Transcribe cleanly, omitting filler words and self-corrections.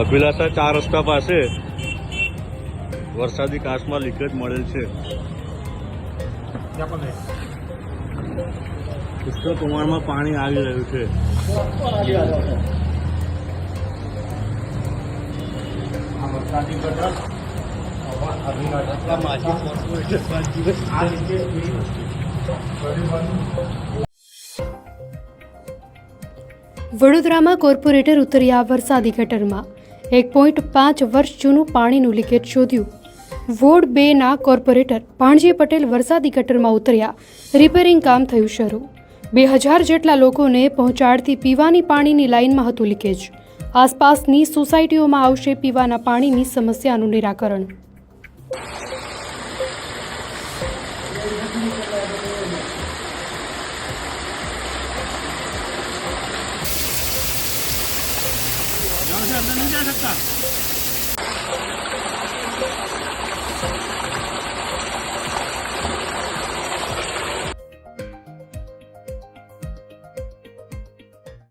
અભિલાષા 4 રસ્તા પાસે વરસાદી કાચમાં લીકેજ મળેલ છે। પુષ્કળ પ્રમાણમાં પાણી આવી રહ્યું છે। વડોદરામાં કોર્પોરેટર ઉતર્યા વરસાદી ગટરમાં 1.5 વર્ષ જૂનું પાણીનું લીકેજ શોધ્યું। વોર્ડ 2ના કોર્પોરેટર ભાણજી પટેલ વરસાદી ગટરમાં ઉતર્યા। રિપેરિંગ કામ થયું શરૂ। 2000 જેટલા લોકોને પહોંચાડતી પીવાની પાણીની લાઇનમાં હતું લીકેજ। આસપાસની સોસાયટીઓમાં આવશે પીવાના પાણીની સમસ્યાનું નિરાકરણ। अंदर नहीं जा सकता।